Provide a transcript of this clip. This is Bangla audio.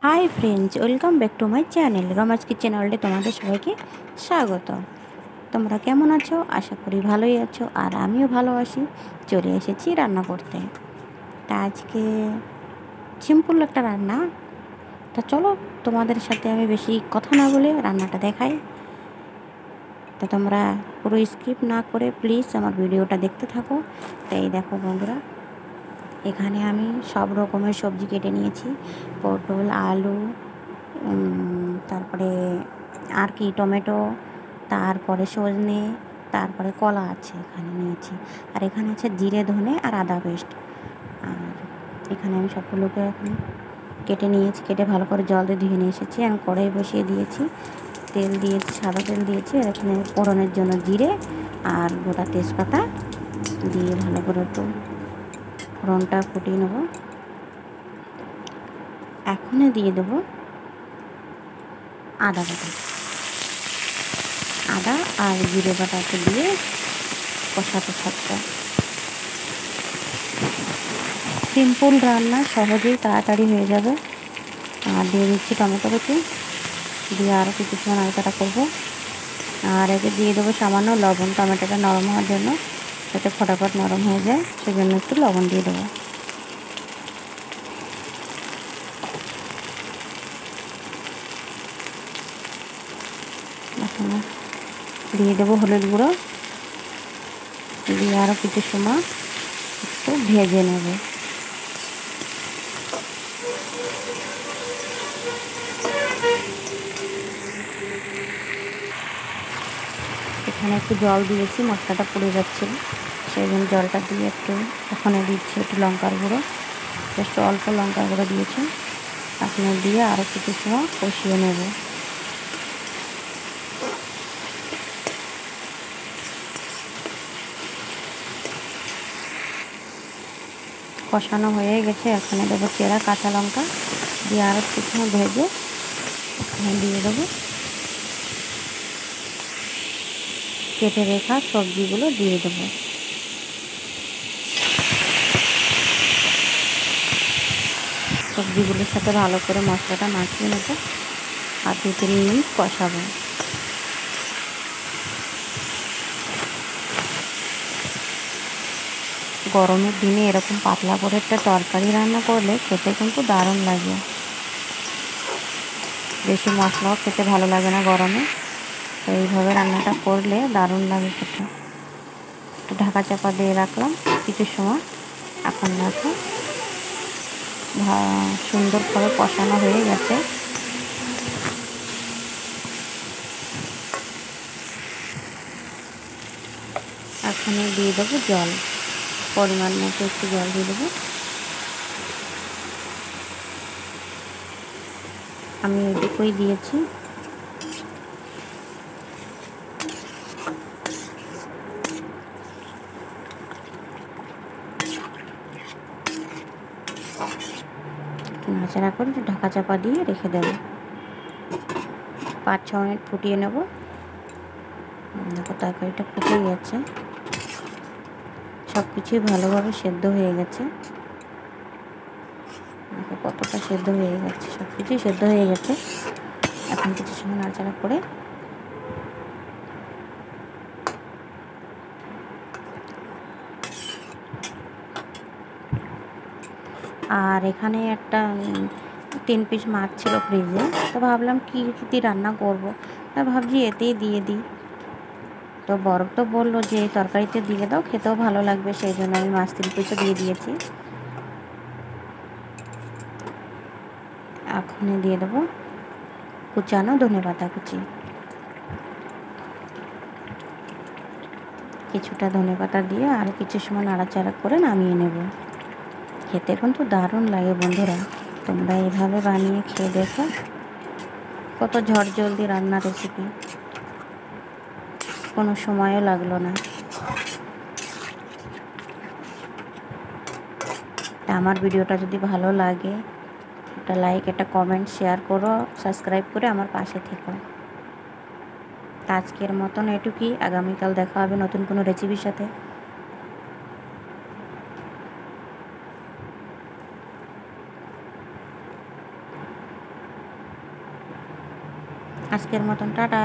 High friends, welcome back to my channel Rama's kitchen ওয়ার্ল্ডে তোমাদের সবাইকে স্বাগত। তোমরা কেমন আছো? আশা করি ভালোই আছো, আর আমিও ভালো আছি। চলে এসেছি রান্না করতে। তা আজকে সিম্পল একটা রান্না। তা চলো, তোমাদের সাথে আমি বেশি কথা না বলে রান্নাটা দেখাই। তা তোমরা পুরো স্কিপ না করে প্লিজ আমার ভিডিওটা দেখতে থাকো। তাই দেখো বন্ধুরা, এখানে আমি সব রকমের সবজি কেটে নিয়েছি। পটল, আলু, তারপরে আর কি টমেটো, তারপরে সজনে, তারপরে কলা আছে এখানে নিয়েছি। আর এখানে আছে জিরে, ধনে আর আদা পেস্ট। আর এখানে আমি সবগুলোকে এখন কেটে নিয়েছি, কেটে ভালো করে জল দিয়ে ধুয়ে নিয়ে এসেছি। আমি কড়াই বসিয়ে দিয়েছি, তেল দিয়েছি, সাদা তেল দিয়েছি। আর এখানে ফোড়নের জন্য জিরে আর গোটা তেজপাতা দিয়ে ভালো করে একটু ফোড়নটা ফুটিয়ে নেব। এখনই দিয়ে দেবো আদা বাটা, আদা আর জিরে বাটাকে দিয়ে কষাতে থাকবো। সিম্পল রান্না, সহজেই তাড়াতাড়ি হয়ে যাবে। আর দিয়ে দিচ্ছি টমেটো কুচি, দিয়ে আরও কিছু সময় নাড়াচাড়া করবো। আর এতে দিয়ে দেবো সামান্য লবণ, টমেটোটা নরম হওয়ার জন্য, যাতে ফটাফট নরম হয়ে যায়, সেজন্য একটু লবণ দিয়ে দেবো। এখন দিয়ে দেবো হলুদ গুঁড়ো, দিয়ে আরও কিছু সময় একটু ভেজে নেব। এখানে একটু জল দিয়েছি, মশলাটা পুড়ে যাচ্ছিল, সেই জন্য জলটা দিয়ে একটু ওখানে দিচ্ছি একটু লঙ্কার গুঁড়ো, জাস্ট অল্প লঙ্কার গুঁড়ো দিয়েছি। আপনার দিয়ে আরও কিছু সময় কষিয়ে নেব। কষানো হয়ে গেছে, এখানে দেবো চেরা কাঁচা লঙ্কা, দিয়ে আরও কিছু সময় ভেজে এখানে দিয়ে দেবো কেটে রেখা সবজিগুলো দিয়ে দেবো। সবজিগুলোর সাথে ভালো করে মশলাটা মাখিয়ে নেব আর 2-3 মিনিট কষাবো। গরমের দিনে এরকম পাতলা করে একটা তরকারি রান্না করলে খেতে কিন্তু দারুণ লাগে। বেশি মশলাও খেতে ভালো লাগে না গরমে, তো এইভাবে রান্নাটা করলে দারুণ লাগে খেতে। ঢাকা চাপা দিয়ে রাখলাম কিছু সময়। এখন দেখো সুন্দরভাবে কষানো হয়ে গেছে। এখন দিয়ে দেবো জল, পরিমাণ মতো একটু জল দিয়ে দেবো। আমি এটুকুই দিয়েছি। নাড়াচাড়া করে ঢাকা চাপা দিয়ে রেখে দেবো। 5-6 মিনিট ফুটিয়ে নেব। দেখো তরকারিটা ফুটে গেছে, সব কিছুই ভালোভাবে সেদ্ধ হয়ে গেছে। দেখো কতটা সেদ্ধ হয়ে গেছে, সব কিছুই সেদ্ধ হয়ে গেছে। এখন কিছু সময় নাড়াচাড়া করে আর এখানে একটা 3 পিস মাছ ছিল ফ্রিজে, তো ভাবলাম কী রান্না করব, তা ভাবছি এতেই দিয়ে দিই। তো বরফ তো বললো যে এই তরকারিতে দিয়ে দাও, খেতেও ভালো লাগবে, সেই জন্য আমি মাছ 3 পিসও দিয়ে দিয়েছি। এখন দিয়ে দেবো কুচানো ধনেপাতা কুচি, কিছুটা ধনেপাতা দিয়ে আর কিছু সময় নাড়াচাড়া করে নামিয়ে নেব। খেতে কিন্তু দারুণ লাগে বন্ধুরা, তোমরা এভাবে বানিয়ে খেয়ে দেখো। কত ঝটজলদি রান্নার রেসিপি, কোনো সময়ও লাগলো না। আমার ভিডিওটা যদি ভালো লাগে, একটা লাইক, একটা কমেন্ট, শেয়ার করো, সাবস্ক্রাইব করে আমার পাশে থেকো। আজকের মতন এটুকুই, আগামীকাল দেখা হবে নতুন কোনো রেসিপির সাথে। আজকের মতন টাটা।